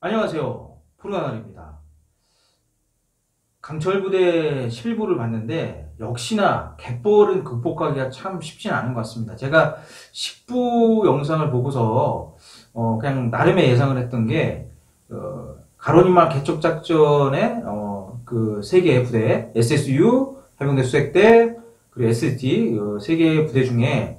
안녕하세요. 프로야날입니다. 강철 부대 11부를 봤는데 역시나 갯벌은 극복하기가 참 쉽진 않은 것 같습니다. 제가 10부 영상을 보고서 그냥 나름의 예상을 했던 게 가로니마 개척 작전의 그 세 개의 부대 SSU, 해병대 수색대, 그리고 ST 세 개의 부대 중에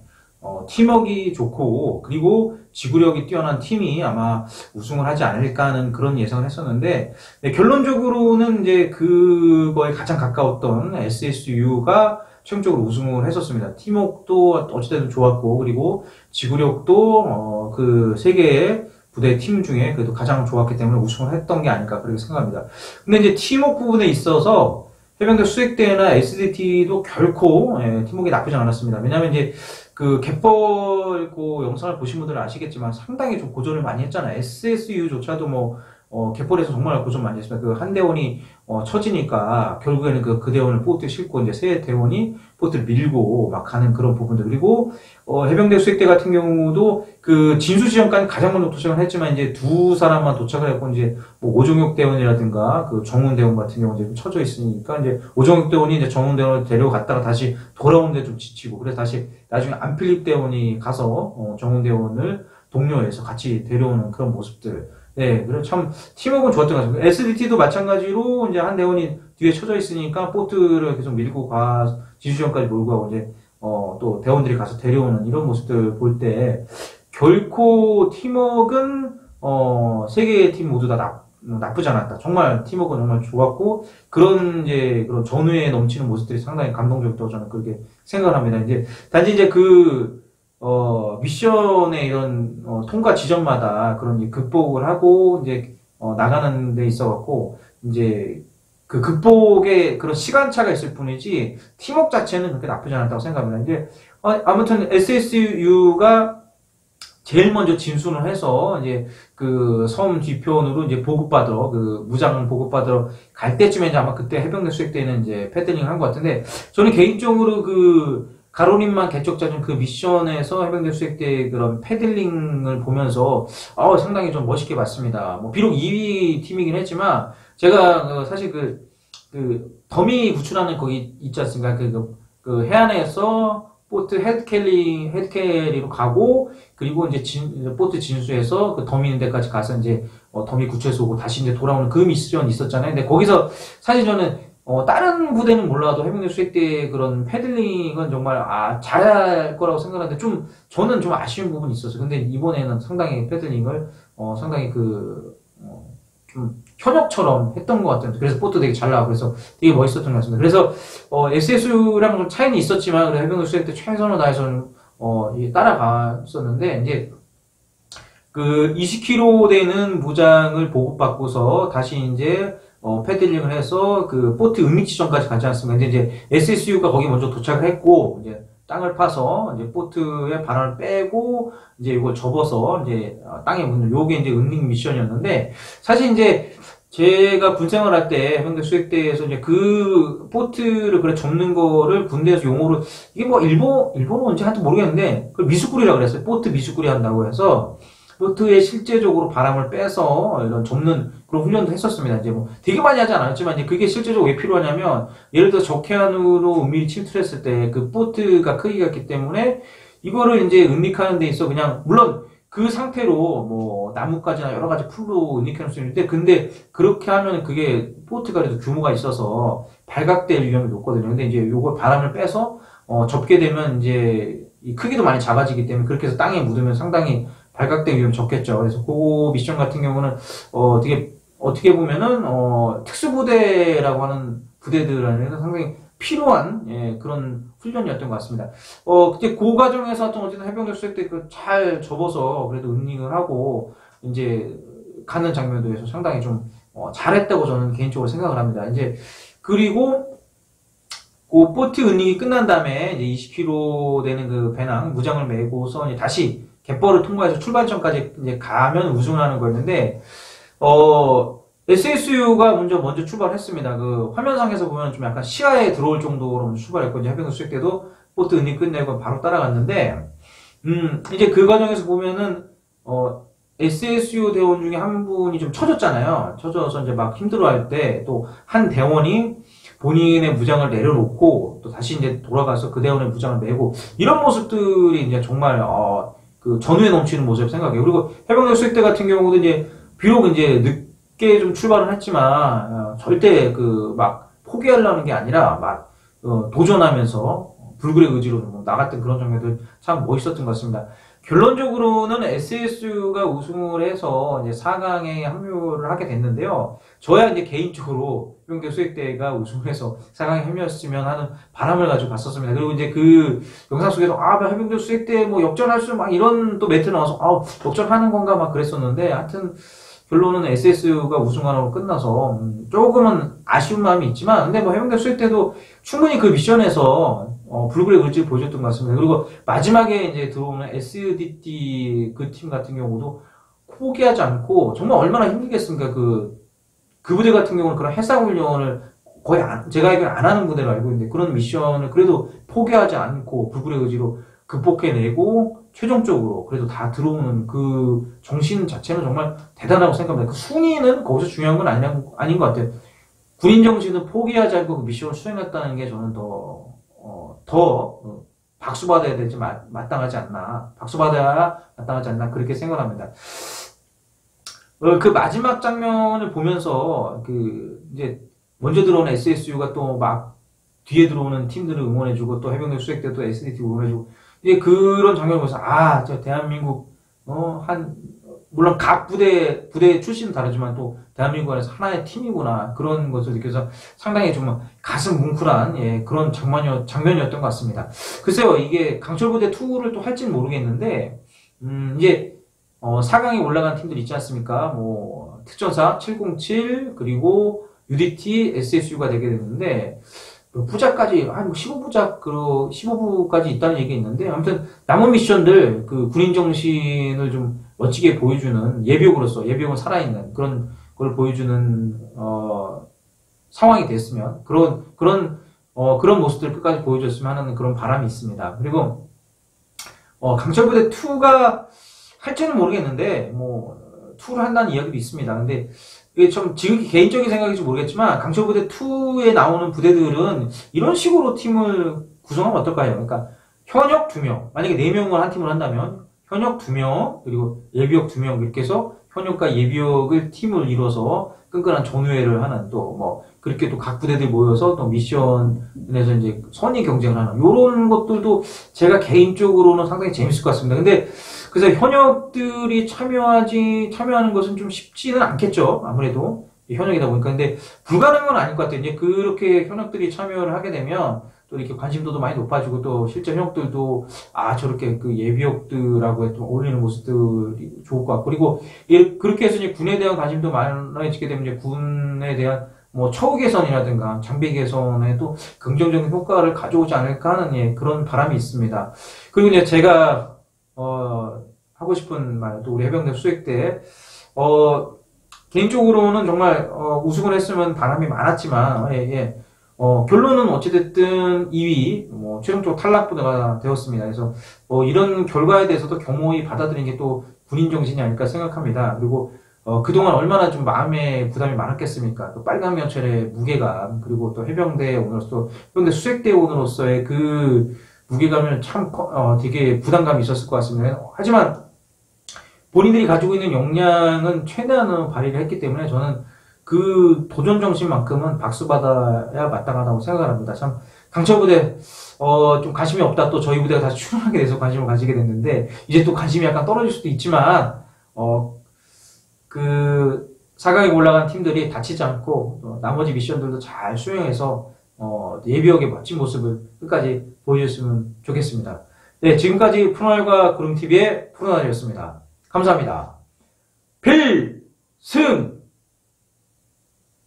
팀워크가 좋고 그리고 지구력이 뛰어난 팀이 아마 우승을 하지 않을까 하는 그런 예상을 했었는데, 네, 결론적으로는 이제 그거에 가장 가까웠던 SSU가 최종적으로 우승을 했었습니다. 팀워크도 어찌됐든 좋았고 그리고 지구력도 그 세 개의 부대 팀 중에 그래도 가장 좋았기 때문에 우승을 했던 게 아닐까 그렇게 생각합니다. 근데 이제 팀워크 부분에 있어서 해병대 수색대나 SDT도 결코 팀워크가 나쁘지 않았습니다. 왜냐하면 이제 그 갯벌 그 영상을 보신 분들은 아시겠지만 상당히 좀 고전을 많이 했잖아요. SSU조차도 뭐 갯벌에서 정말 고전 많이 했습니다. 그 한 대원이 처지니까 결국에는 그 대원을 보트에 싣고 이제 새 대원이 보트를 밀고 막 가는 그런 부분들. 그리고 해병대 수색대 같은 경우도 그 진수 지점까지 가장 먼저 도착을 했지만 이제 두 사람만 도착을 했고 이제 뭐 오종혁 대원이라든가 그 정훈 대원 같은 경우 이제 처져 있으니까 이제 오종혁 대원이 이제 정훈 대원을 데려갔다가 다시 돌아오는데 좀 지치고 그래서 다시 나중에 안필립 대원이 가서 정훈 대원을 동료해서 같이 데려오는 그런 모습들. 네, 그래서 참 팀워크는 좋았던 것 같습니다. SDT도 마찬가지로 이제 한 대원이 뒤에 쳐져 있으니까 보트를 계속 밀고 가 지주전까지 몰고 가고 이제 또 대원들이 가서 데려오는 이런 모습들 볼 때 결코 팀워크는 세 개의 팀 모두 다 나쁘지 않았다. 정말 팀워크는 정말 좋았고 그런 이제 그런 전후에 넘치는 모습들이 상당히 감동적이다고 저는 그렇게 생각을 합니다. 이제 단지 이제 미션의 이런, 통과 지점마다 그런 이제 극복을 하고, 이제, 나가는 데 있어갖고, 이제, 그 극복에 그런 시간차가 있을 뿐이지, 팀워크 자체는 그렇게 나쁘지 않았다고 생각합니다. 이제, 아무튼 SSU가 제일 먼저 진순을 해서, 이제, 그 섬 뒤편으로 이제 보급받으러, 그 무장 보급받으러 갈 때쯤에 이제 아마 그때 해병대 수색대는 이제 패드링을 한 것 같은데, 저는 개인적으로 가로림만 개척자준 그 미션에서 해병대 수색대 그런 패들링을 보면서 상당히 좀 멋있게 봤습니다. 뭐 비록 2위 팀이긴 했지만 제가 사실 더미 구출하는 거기 있지 않습니까? 그 해안에서 보트 헤드캐리로 가고 그리고 이제 보트 진수에서 그 더미 있는 데까지 가서 이제 더미 구출해서 오고 다시 이제 돌아오는 그 미션이 있었잖아요. 근데 거기서 사실 저는 다른 부대는 몰라도 해병대 수색대 그런 패들링은 정말, 잘할 거라고 생각하는데 저는 좀 아쉬운 부분이 있었어요. 근데 이번에는 상당히 패들링을, 상당히 좀 현역처럼 했던 것 같아요. 그래서 보트 되게 잘 나가고 그래서 되게 멋있었던 것 같습니다. 그래서, SSU랑 좀 차이는 있었지만, 그래 해병대 수색대 최선을 다해서, 따라갔었는데, 이제, 그 20km 되는 무장을 보급받고서 다시 이제 패들링을 해서 그 보트 응립 지점까지 가지 않습니까? 근데 이제 SSU가 거기 먼저 도착을 했고 이제 땅을 파서 이제 보트의 바람을 빼고 이제 이걸 접어서 이제 땅에 묻는 요게 이제 응립 미션이었는데 사실 이제 제가 군 생활할 때 해병대 수색대에서 이제 그 보트를 그래 접는 거를 군대에서 용어로 이게 뭐 일본어인지 하여튼 모르겠는데 그걸 미수꾸리라고 그랬어요. 보트 미수꾸리 한다고 해서 보트에 실제적으로 바람을 빼서 이런 접는 그런 훈련도 했었습니다. 이제 뭐 되게 많이 하지 않았지만 이제 그게 실제적으로 왜 필요하냐면 예를 들어 적해안으로 은밀히 침투했을 때 그 보트가 크기가 있기 때문에 이거를 이제 은닉하는 데 있어 그냥 물론 그 상태로 뭐 나뭇가지나 여러 가지 풀로 은닉할 수 있는데 근데 그렇게 하면 그게 보트가 그래도 규모가 있어서 발각될 위험이 높거든요. 근데 이제 요걸 바람을 빼서 접게 되면 이제 이 크기도 많이 작아지기 때문에 그렇게 해서 땅에 묻으면 상당히 발각될 위험이 적겠죠. 그래서 그 미션 같은 경우는 되게 어떻게 보면은 특수부대라고 하는 부대들한테는 상당히 필요한 그런 훈련이었던 것 같습니다. 그때 그 과정에서 어쨌든 해병대 수색대 잘 접어서 그래도 은닉을 하고 이제 가는 장면도 해서 상당히 좀 잘했다고 저는 개인적으로 생각을 합니다. 이제 그리고 그 보트 은닉이 끝난 다음에 이제 20km 되는 그 배낭 무장을 메고서 이제 다시 갯벌을 통과해서 출발점까지 이제 가면 우승을 하는 거였는데, SSU가 먼저 출발했습니다. 그 화면상에서 보면 좀 약간 시야에 들어올 정도로 먼저 출발했고, 이제 해병대 수색 때도 보트 은닉 끝내고 바로 따라갔는데, 이제 그 과정에서 보면은, SSU 대원 중에 한 분이 좀 처졌잖아요. 처져서 이제 막 힘들어할 때 또 한 대원이 본인의 무장을 내려놓고 또 다시 이제 돌아가서 그 대원의 무장을 메고 이런 모습들이 이제 정말 그 전후에 넘치는 모습 생각해요. 그리고 해병대 수색대 같은 경우도 이제 비록 이제 늦게 좀 출발을 했지만 절대 그 막 포기하려는 게 아니라 막 도전하면서 불굴의 의지로 뭐 나갔던 그런 장면들 참 멋있었던 것 같습니다. 결론적으로는 SSU가 우승을 해서 이제 4강에 합류를 하게 됐는데요. 저야 이제 개인적으로 해병대 수색대가 우승을 해서 4강에 합류했으면 하는 바람을 가지고 갔었습니다. 그리고 이제 그 영상 속에서 해병대 수색대 뭐 역전할 수 막 이런 또 멘트 나와서 역전하는 건가 막 그랬었는데 하여튼 결론은 SSU가 우승하고 끝나서 조금은 아쉬운 마음이 있지만 근데 뭐 해병대 수색대도 충분히 그 미션에서 불굴의 의지를 보여줬던 것 같습니다. 그리고 마지막에 이제 들어오는 SDT 그 팀 같은 경우도 포기하지 않고 정말 얼마나 힘들겠습니까? 그 부대 같은 경우는 그런 해상훈련을 거의 제가 알기로는 안 하는 부대로 알고 있는데 그런 미션을 그래도 포기하지 않고 불굴의 의지로 극복해내고 최종적으로 그래도 다 들어오는 그 정신 자체는 정말 대단하다고 생각합니다. 그 순위는 거기서 중요한 건 아닌 것 같아요. 군인 정신은 포기하지 않고 그 미션을 수행했다는 게 저는 더 박수 받아야 되지 마땅하지 않나. 박수 받아야 마땅하지 않나. 그렇게 생각합니다. 그 마지막 장면을 보면서 이제 먼저 들어오는 SSU가 또 막 뒤에 들어오는 팀들을 응원해주고 또 해병대 수색대 또 SDT 응원해주고 이제 그런 장면을 보면서 저 대한민국 물론 각 부대 출신은 다르지만 또 대한민국 안에서 하나의 팀이구나 그런 것을 느껴서 상당히 좀 가슴 뭉클한 그런 장면이었던 것 같습니다. 글쎄요 이게 강철부대 2를 또 할지는 모르겠는데 이제 4강에 올라간 팀들 있지 않습니까? 뭐 특전사 707 그리고 UDT SSU가 되게 됐는데 부자까지 한 15부작 15부까지 있다는 얘기가 있는데 아무튼 남은 미션들 그 군인 정신을 좀 멋지게 보여주는 예비역은 살아있는 그런 걸 보여주는 상황이 됐으면 그런 모습들을 끝까지 보여줬으면 하는 그런 바람이 있습니다. 그리고 강철부대 2가 할지는 모르겠는데 뭐 2를 한다는 이야기도 있습니다. 근데 이게 좀 지극히 개인적인 생각일지 모르겠지만 강철부대 2에 나오는 부대들은 이런 식으로 팀을 구성하면 어떨까요? 그러니까 현역 2명, 만약에 4명을 한 팀을 한다면 현역 2명 그리고 예비역 2명 이렇게 해서 현역과 예비역을 팀을 이뤄서 끈끈한 전우회를 하는 또 뭐 그렇게 또 각 부대들 모여서 또 미션에서 이제 선의 경쟁을 하는 이런 것들도 제가 개인적으로는 상당히 재밌을 것 같습니다. 근데 그래서 현역들이 참여하는 것은 좀 쉽지는 않겠죠. 아무래도 현역이다 보니까. 근데 불가능한 건 아닐 것 같아요. 이제 그렇게 현역들이 참여를 하게 되면 또 이렇게 관심도도 많이 높아지고 또 실제 현역들도 저렇게 그 예비역들하고 좀 어울리는 모습들이 좋을 것 같고 그리고 그렇게 해서 이제 군에 대한 관심도 많아지게 되면 이제 군에 대한 뭐 처우 개선이라든가 장비 개선에도 긍정적인 효과를 가져오지 않을까 하는 그런 바람이 있습니다. 그리고 이제 제가 하고 싶은 말도 우리 해병대 수색대 개인적으로는 정말 우승을 했으면 바람이 많았지만 결론은 어찌됐든 2위 최종적으로 탈락부대가 되었습니다. 그래서 이런 결과에 대해서도 겸허히 받아들이는 게 또 군인 정신이 아닐까 생각합니다. 그리고 그동안 얼마나 좀 마음에 부담이 많았겠습니까? 또 빨간 면철의 무게감 그리고 또 해병대 수색대원으로서의 그 무게감을 참 되게 부담감이 있었을 것 같습니다. 하지만 본인들이 가지고 있는 역량은 최대한으로 발휘를 했기 때문에 저는 그 도전 정신만큼은 박수 받아야 마땅하다고 생각을 합니다. 참 강철부대 좀 관심이 없다 또 저희 부대가 다시 출연하게 돼서 관심을 가지게 됐는데 이제 또 관심이 약간 떨어질 수도 있지만 그 4강에 올라간 팀들이 다치지 않고 나머지 미션들도 잘 수행해서 예비역의 멋진 모습을 끝까지 보여줬으면 좋겠습니다. 네, 지금까지 푸른알과 구름TV의 푸른알이었습니다. 감사합니다. 필승!